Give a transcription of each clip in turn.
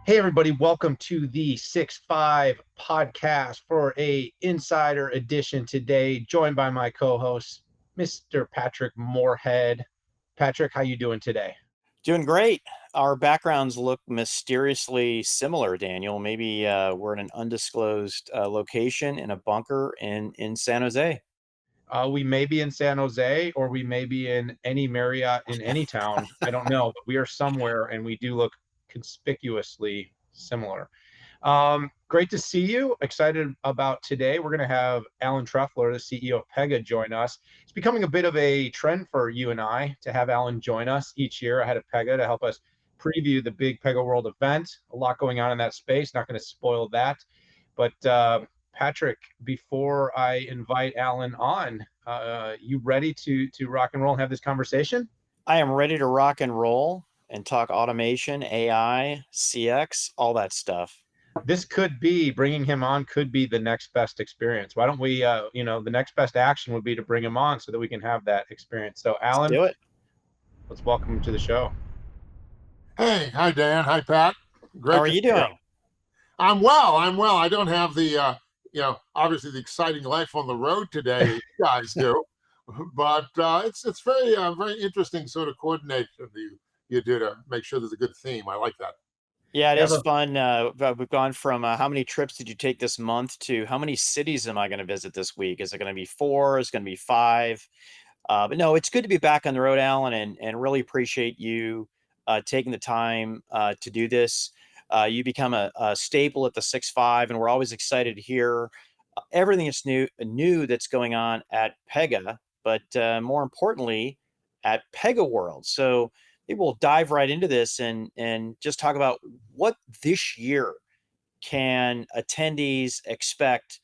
Hey everybody, welcome to the 6-5 podcast for a insider edition today, joined by my co-host, Mr. Patrick Moorhead. Patrick, how you doing today? Doing great. Our backgrounds look mysteriously similar, Daniel. Maybe we're in an undisclosed location in a bunker in San Jose. We may be in San Jose or we may be in any Marriott in any town. I don't know, but we are somewhere and we do look conspicuously similar. Great to see you. Excited about today. We're going to have Alan Trefler, the CEO of Pega, join us. It's becoming a bit of a trend for you and I to have Alan join us each year ahead of Pega to help us preview the big PegaWorld event. A lot going on in that space. Not going to spoil that. But Patrick, before I invite Alan on, you ready to rock and roll and have this conversation? I am ready to rock and roll and talk automation, AI, CX, all that stuff. This could be bringing him on could be the next best experience. Why don't we, the next best action would be to bring him on so that we can have that experience. So, Let's Alan, do it. let's welcome him to the show. Hey, hi Dan, hi Pat. How Great are to you see you. doing? I'm well. I'm well. I don't have obviously the exciting life on the road today that you guys do, but it's very interesting sort of coordination that you do to make sure there's a good theme. I like that. Yeah, it Yeah, is fun. We've gone from how many trips did you take this month to how many cities am I going to visit this week? Is it going to be 4? Is it going to be 5? But no, it's good to be back on the road, Alan, and really appreciate you taking the time to do this. You become a staple at the 6-5, and we're always excited to hear everything that's new that's going on at Pega, but more importantly, at PegaWorld. So maybe we'll dive right into this and just talk about what this year can attendees expect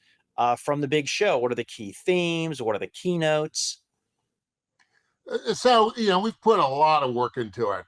from the big show. What are the key themes? What are the keynotes? So we've put a lot of work into it.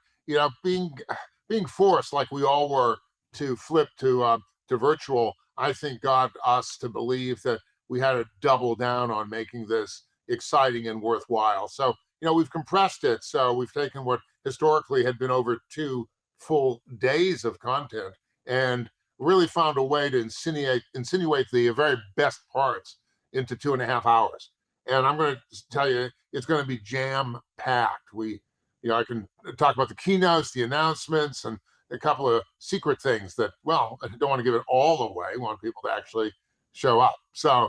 Being forced like we all were to flip to virtual, I think got us to believe that we had to double down on making this exciting and worthwhile. So we've compressed it. So we've taken what historically had been over 2 full days of content and really found a way to insinuate the very best parts into 2.5 hours. And I'm going to tell you, it's going to be jam packed. I can talk about the keynotes, the announcements, and a couple of secret things that, well, I don't want to give it all away. I want people to actually show up. So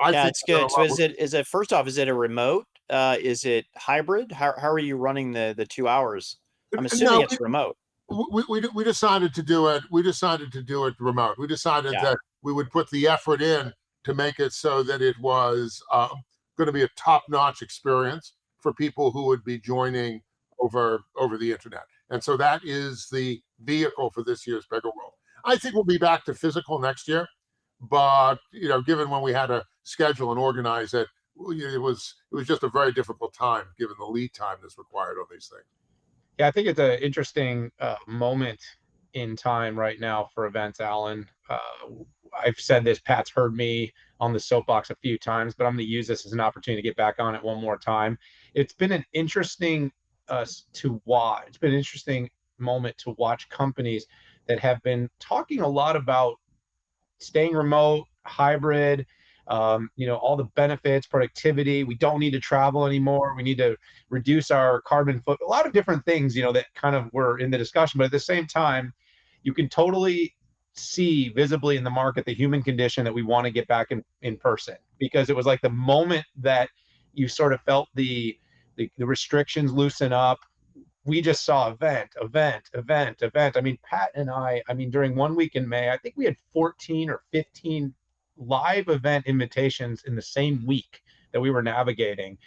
I Yeah, think it's you're good. gonna So love is it first off, is it a remote? Is it hybrid? How are you running the 2 hours? I'm it. assuming No, it's remote. we decided to do it. We decided to do it remote. We decided Yeah. that we would put the effort in to make it so that it was going to be a top-notch experience for people who would be joining over the internet. And so that is the vehicle for this year's Pega World. I think we'll be back to physical next year, but given when we had to schedule and organize it, it was just a very difficult time given the lead time that's required on these things. Yeah, I think it's an interesting moment in time right now for events, Alan. I've said this, Pat's heard me on the soapbox a few times, but I'm going to use this as an opportunity to get back on it one more time. It's been an interesting to watch. It's been an interesting moment to watch companies that have been talking a lot about staying remote, hybrid, all the benefits, productivity. We don't need to travel anymore. We need to reduce our carbon foot. A lot of different things, that kind of were in the discussion. But at the same time, you can totally see visibly in the market the human condition that we want to get back in person, because it was like the moment that you sort of felt the restrictions loosen up. We just saw event. I mean, Pat and I mean, during 1 week in May, I think we had 14 or 15 live event invitations in the same week that we were navigating.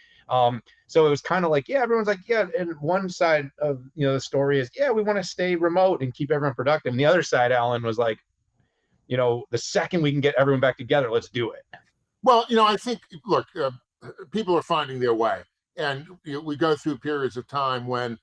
So it was kind of like, yeah, everyone's like, yeah. And one side of the story is, yeah, we want to stay remote and keep everyone productive. And the other side, Alan, was like, the second we can get everyone back together, let's do it. Well, I think, look, people are finding their way. And we go through periods of time when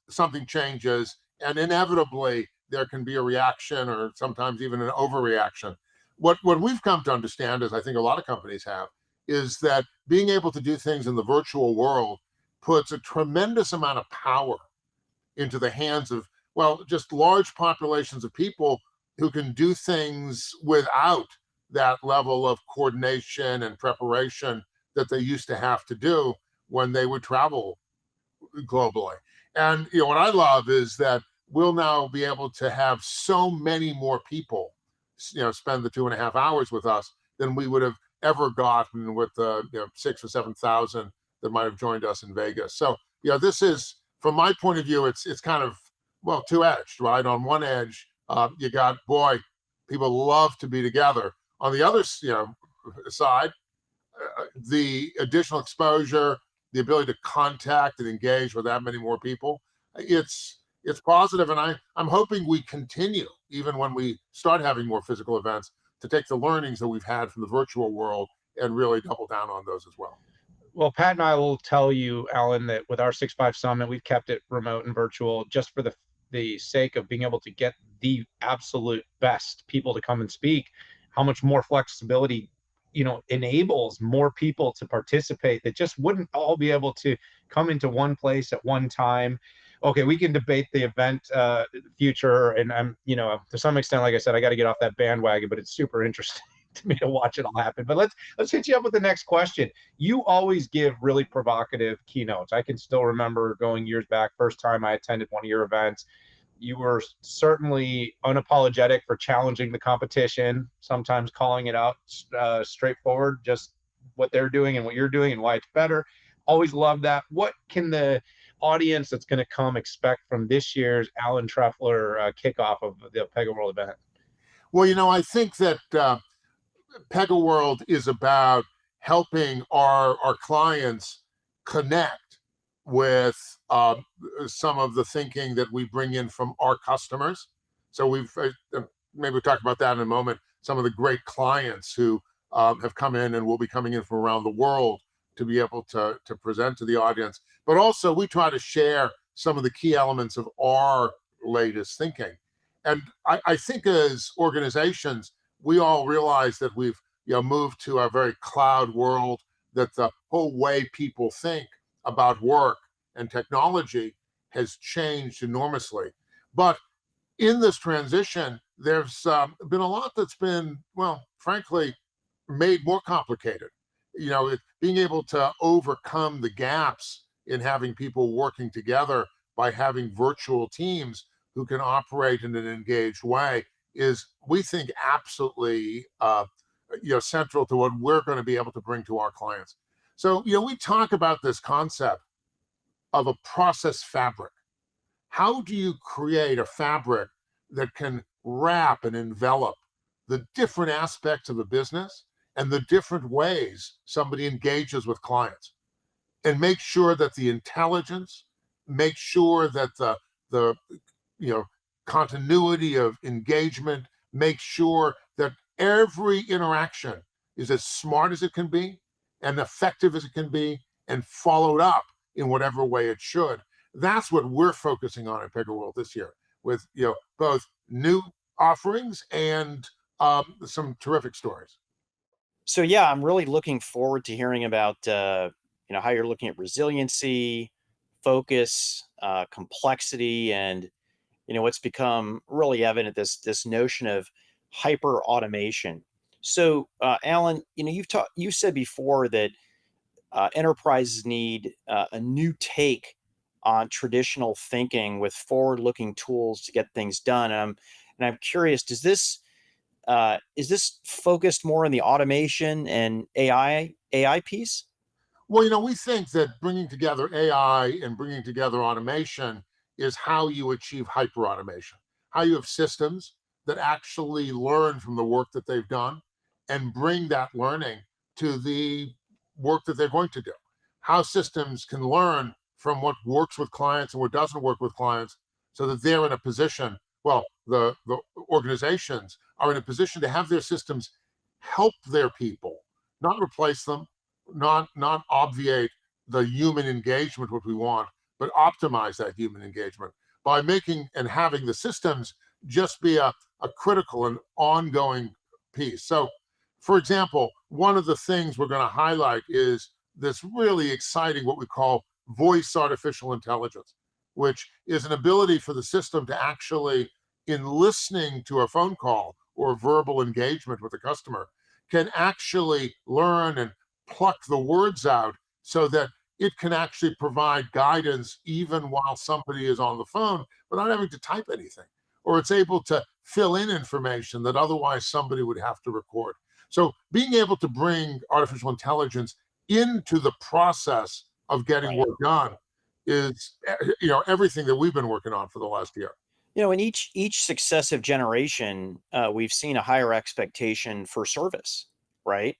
something changes, and inevitably there can be a reaction or sometimes even an overreaction. What we've come to understand, as I think a lot of companies have, is that being able to do things in the virtual world puts a tremendous amount of power into the hands of well, just large populations of people who can do things without that level of coordination and preparation that they used to have to do when they would travel globally. And what I love is that we'll now be able to have so many more people, spend the 2.5 hours with us than we would have ever gotten with the 6 or 7 thousand that might have joined us in Vegas. So this is, from my point of view, it's kind of, well, two-edged, right? On one edge, you got, boy, people love to be together. On the other, side, the additional exposure, the ability to contact and engage with that many more people, it's positive, and I'm hoping we continue even when we start having more physical events to take the learnings that we've had from the virtual world and really double down on those as well. Well, Pat and I will tell you, Alan, that with our 6.5 Summit, we've kept it remote and virtual just for the sake of being able to get the absolute best people to come and speak. How much more flexibility, enables more people to participate that just wouldn't all be able to come into one place at one time. Okay, we can debate the event future, and I'm, to some extent, like I said, I got to get off that bandwagon, but it's super interesting to me to watch it all happen. But let's hit you up with the next question. You always give really provocative keynotes. I can still remember going years back, first time I attended one of your events. You were certainly unapologetic for challenging the competition, sometimes calling it out straightforward, just what they're doing and what you're doing and why it's better. Always love that. What can the audience that's going to come expect from this year's Alan Trefler kickoff of the PegaWorld event? Well, I think that PegaWorld is about helping our clients connect with some of the thinking that we bring in from our customers. So maybe we'll talk about that in a moment. Some of the great clients who have come in and will be coming in from around the world to be able to present to the audience. But also we try to share some of the key elements of our latest thinking. And I think as organizations, we all realize that we've moved to a very cloud world, that the whole way people think about work and technology has changed enormously. But in this transition, there's been a lot that's been, well, frankly, made more complicated. Being able to overcome the gaps in having people working together by having virtual teams who can operate in an engaged way is, we think, absolutely central to what we're going to be able to bring to our clients. So we talk about this concept of a process fabric. How do you create a fabric that can wrap and envelop the different aspects of the business and the different ways somebody engages with clients, and make sure that the intelligence, make sure that the continuity of engagement, make sure that every interaction is as smart as it can be and effective as it can be and followed up in whatever way it should. That's what we're focusing on at PegaWorld this year, with both new offerings and some terrific stories. So yeah, I'm really looking forward to hearing about how you're looking at resiliency, focus, complexity, and what's become really evident, this notion of hyper automation. So Alan, you said before that enterprises need a new take on traditional thinking with forward-looking tools to get things done. And I'm curious, is this focused more on the automation and AI piece? Well, we think that bringing together AI and bringing together automation is how you achieve hyper automation, how you have systems that actually learn from the work that they've done and bring that learning to the work that they're going to do. How systems can learn from what works with clients and what doesn't work with clients, so that they're in a position, well, the organizations are in a position to have their systems help their people, not replace them, not obviate the human engagement, what we want, but optimize that human engagement by making and having the systems just be a critical and ongoing piece. So, for example, one of the things we're going to highlight is this really exciting, what we call voice artificial intelligence. which is an ability for the system to actually, in listening to a phone call or verbal engagement with a customer, can actually learn and pluck the words out so that it can actually provide guidance even while somebody is on the phone without having to type anything. Or it's able to fill in information that otherwise somebody would have to record. So being able to bring artificial intelligence into the process of getting Right. work done is everything that we've been working on for the last year. In each successive generation, we've seen a higher expectation for service, right?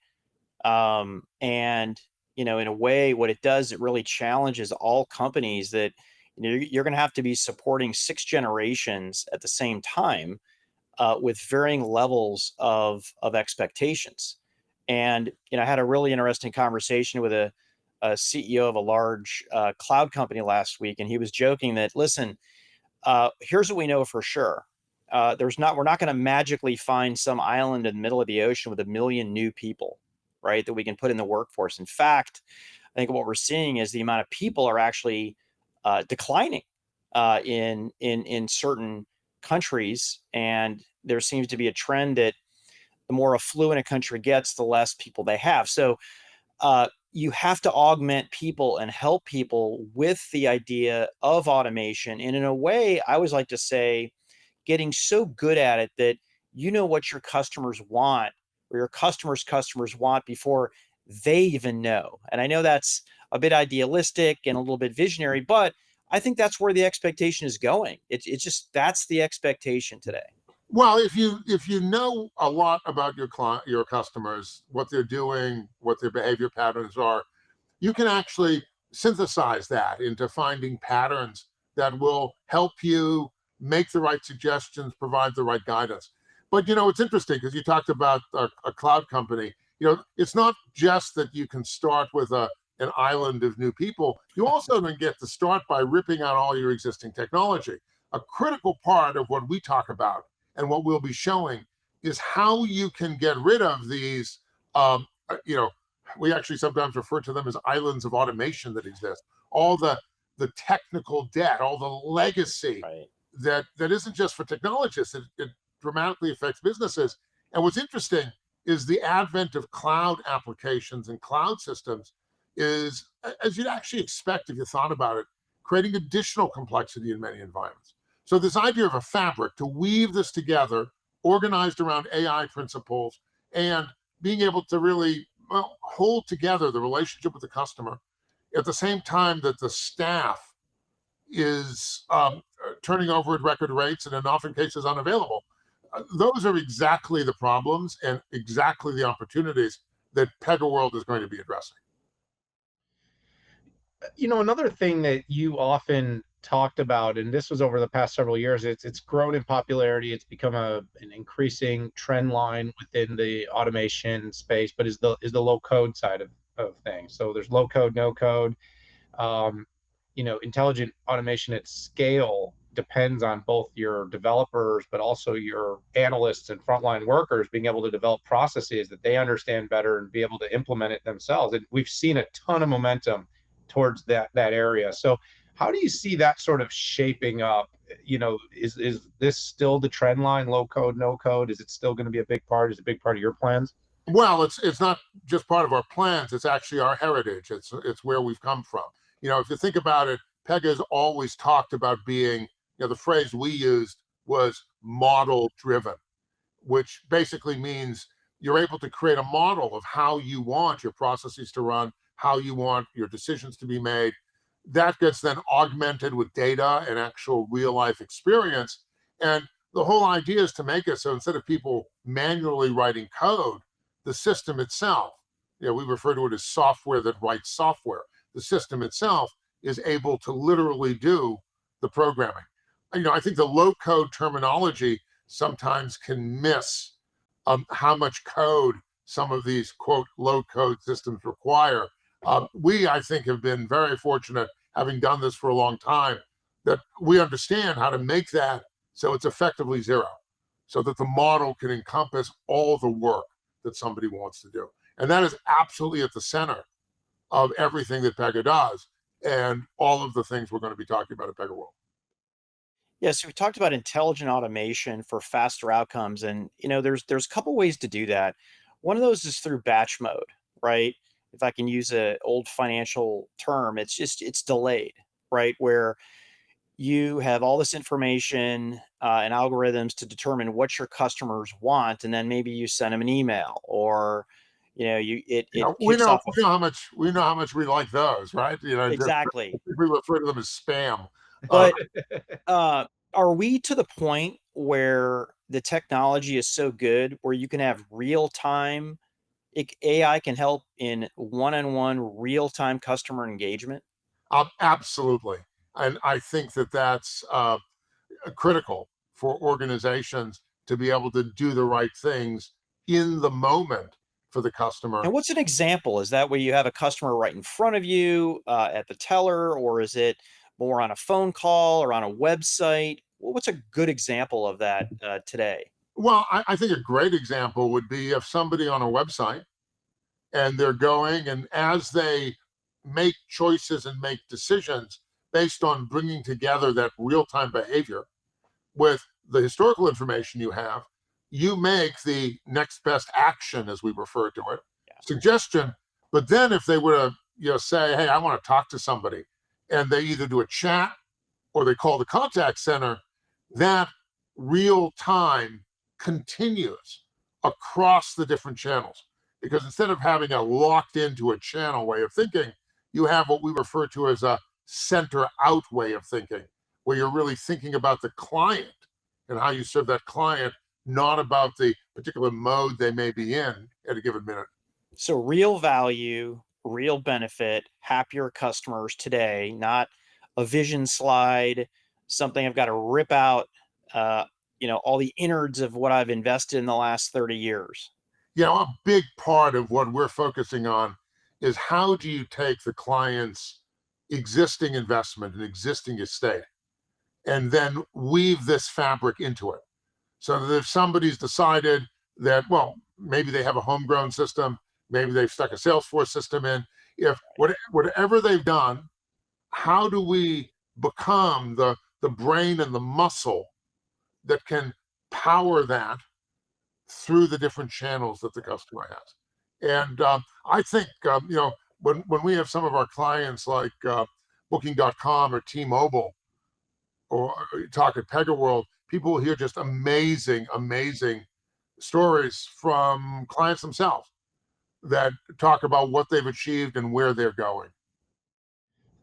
And in a way, what it does, it really challenges all companies that you're going to have to be supporting 6 generations at the same time, with varying levels of expectations. And I had a really interesting conversation with a CEO of a large cloud company last week, and he was joking that, listen, here's what we know for sure. We're not going to magically find some island in the middle of the ocean with 1 million new people, right, that we can put in the workforce. In fact, I think what we're seeing is the amount of people are actually declining in certain countries, and there seems to be a trend that the more affluent a country gets, the less people they have. So you have to augment people and help people with the idea of automation. And in a way, I always like to say, getting so good at it that what your customers want, or your customers want, before they even know. And I know that's a bit idealistic and a little bit visionary, but I think that's where the expectation is going. It's just, that's the expectation today. Well, if you know a lot about your customers, what they're doing, what their behavior patterns are, you can actually synthesize that into finding patterns that will help you make the right suggestions, provide the right guidance. But it's interesting because you talked about a cloud company. It's not just that you can start with an island of new people. You also then get to start by ripping out all your existing technology. A critical part of what we talk about and what we'll be showing is how you can get rid of these we actually sometimes refer to them as islands of automation that exist. All the technical debt, all the legacy Right. that isn't just for technologists. It dramatically affects businesses. And what's interesting is the advent of cloud applications and cloud systems is, as you'd actually expect if you thought about it, creating additional complexity in many environments. So this idea of a fabric to weave this together, organized around AI principles, and being able to really hold together the relationship with the customer at the same time that the staff is turning over at record rates and in often cases unavailable. Those are exactly the problems and exactly the opportunities that PegaWorld is going to be addressing. Another thing that you often talked about, and this was over the past several years, it's grown in popularity. It's become an increasing trend line within the automation space, but is the low code side of things. So there's low code, no code. Intelligent automation at scale depends on both your developers, but also your analysts and frontline workers being able to develop processes that they understand better and be able to implement it themselves. And we've seen a ton of momentum towards that area. So how do you see that sort of shaping up? Is this still the trend line, low code, no code? Is it still going to be a big part? Is it a big part of your plans? Well, it's not just part of our plans. It's actually our heritage. It's where we've come from. If you think about it, Pega's always talked about being, the phrase we used was model driven, which basically means you're able to create a model of how you want your processes to run, how you want your decisions to be made. That gets then augmented with data and actual real life experience. And the whole idea is to make it so instead of people manually writing code, the system itself, we refer to it as software that writes software. The system itself is able to literally do the programming. I think the low code terminology sometimes can miss how much code some of these quote low code systems require. We, I think, have been very fortunate, having done this for a long time, that we understand how to make that so it's effectively zero, so that the model can encompass all the work that somebody wants to do. And that is absolutely at the center of everything that Pega does. and all of the things we're going to be talking about at PegaWorld. Yeah, so we talked about intelligent automation for faster outcomes, and there's a couple ways to do that. One of those is through batch mode, right? If I can use a old financial term, it's delayed, right? Where you have all this information and algorithms to determine what your customers want, and then maybe you send them an email, or it We kicks know off we know how much we like those, right? Just exactly. we refer to them as spam. Uh, But uh, are we to the point where the technology is so good where you can have real time AI can help in one-on-one real time customer engagement? Absolutely, and I think that that's critical for organizations to be able to do the right things in the moment for the customer. And what's an example? Is that where you have a customer right in front of you at the teller, or is it more on a phone call or on a website? What's a good example of that today? Well, I think a great example would be if somebody on a website and they're going, and as they make choices and make decisions based on bringing together that real-time behavior with the historical information you have, you make the next best action, as we refer to it, Yeah. suggestion. But then if they were to say, hey, I want to talk to somebody, and they either do a chat or they call the contact center, that real time continues across the different channels. Because instead of having a locked into a channel way of thinking, you have what we refer to as a center out way of thinking, where you're really thinking about the client and how you serve that client, not about the particular mode they may be in at a given minute. So real value, real benefit, happier customers today, not a vision slide, something I've got to rip out, uh, all the innards of what I've invested in the last 30 years. A big part of what we're focusing on is how do you take the client's existing investment and existing estate and then weave this fabric into it. So that if somebody's decided that, well, maybe they have a homegrown system, maybe they've stuck a Salesforce system in, if whatever they've done, how do we become the brain and the muscle that can power that through the different channels that the customer has? And I think, when we have some of our clients like Booking.com or T-Mobile, or talk at PegaWorld, people will hear just amazing, amazing stories from clients themselves that talk about what they've achieved and where they're going.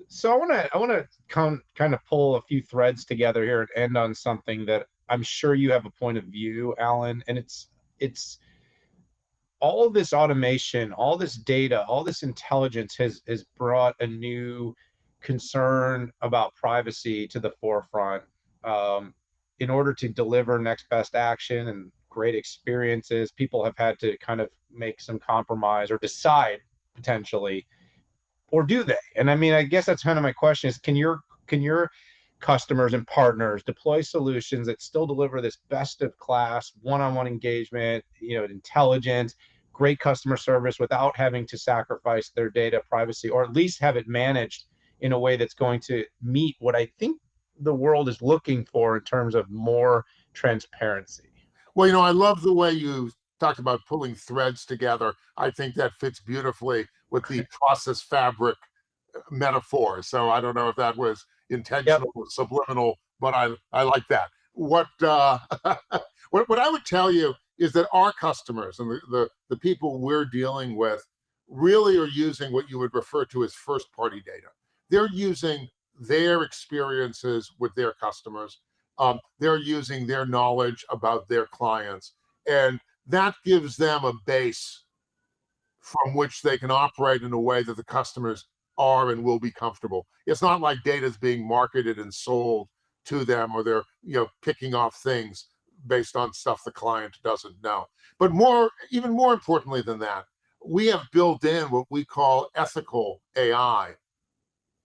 So I want to kind of pull a few threads together here and end on something that I'm sure you have a point of view, Alan, and it's all of this automation, all this data, all this intelligence has brought a new concern about privacy to the forefront. In order to deliver next best action and great experiences, people have had to kind of make some compromise or decide potentially, or do they? And I mean, I guess that's kind of my question: is can your customers and partners deploy solutions that still deliver this best of class one-on-one engagement, intelligence, great customer service without having to sacrifice their data privacy, or at least have it managed in a way that's going to meet what I think the world is looking for in terms of more transparency? Well, I love the way you talked about pulling threads together. I think that fits beautifully with the process fabric metaphor. So I don't know if that was Yep. intentional or subliminal, but I like that. What what I would tell you is that our customers and the people we're dealing with really are using what you would refer to as first party data. They're using their experiences with their customers. They're using their knowledge about their clients, and that gives them a base from which they can operate in a way that the customers are and will be comfortable. It's not like data is being marketed and sold to them, or they're picking off things based on stuff the client doesn't know. But even more importantly than that, we have built in what we call ethical AI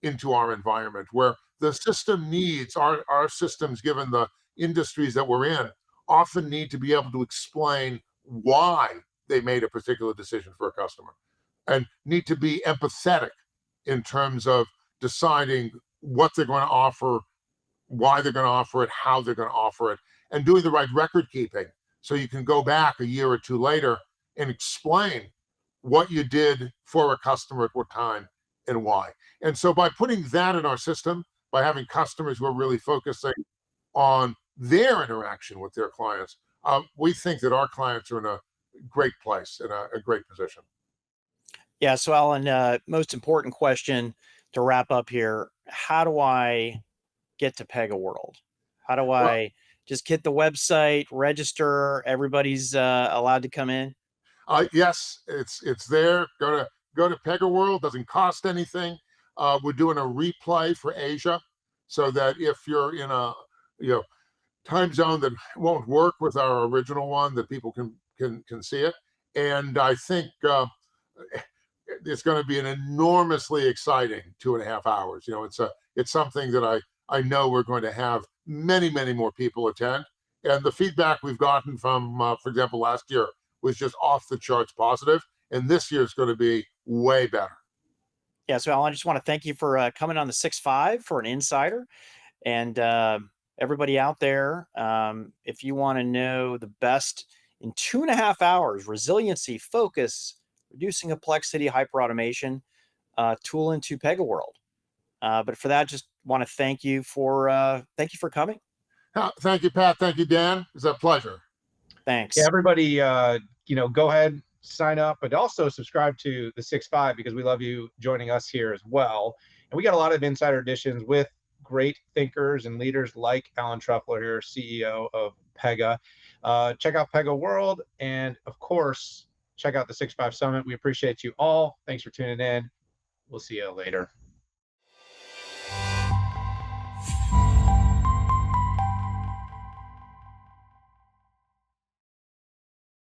into our environment, where the system needs our systems, given the industries that we're in, often need to be able to explain why they made a particular decision for a customer, and need to be empathetic in terms of deciding what they're going to offer, why they're going to offer it, how they're going to offer it, and doing the right record keeping. So you can go back a year or two later and explain what you did for a customer at what time and why. And so by putting that in our system, by having customers who are really focusing on their interaction with their clients, we think that our clients are in a great place, in a great position. Yeah. So, Alan, most important question to wrap up here: how do I get to PegaWorld? How do Well, I just hit the website, register? Everybody's allowed to come in. yes, it's there. Go to PegaWorld. Doesn't cost anything. We're doing a replay for Asia, so that if you're in a you know time zone that won't work with our original one, that people can see it. And I think it's going to be an enormously exciting 2.5 hours. It's something that I know we're going to have many more people attend. And the feedback we've gotten from, for example, last year was just off the charts positive, and this year is going to be way better. Yeah. So, Alan, I just want to thank you for coming on the 6-5 for an insider. And everybody out there, if you want to know the best in 2.5 hours, resiliency, focus, reducing complexity, hyperautomation, tool into PegaWorld. But for that, just want to thank you for coming. Thank you, Pat. Thank you, Dan. It's a pleasure. Thanks. Yeah, everybody, go ahead, sign up, but also subscribe to the 6-5 because we love you joining us here as well. And we got a lot of insider editions with great thinkers and leaders like Alan Trefler here, CEO of Pega. Check out PegaWorld, and of course, check out the 6-5 Summit. We appreciate you all. Thanks for tuning in. We'll see you later.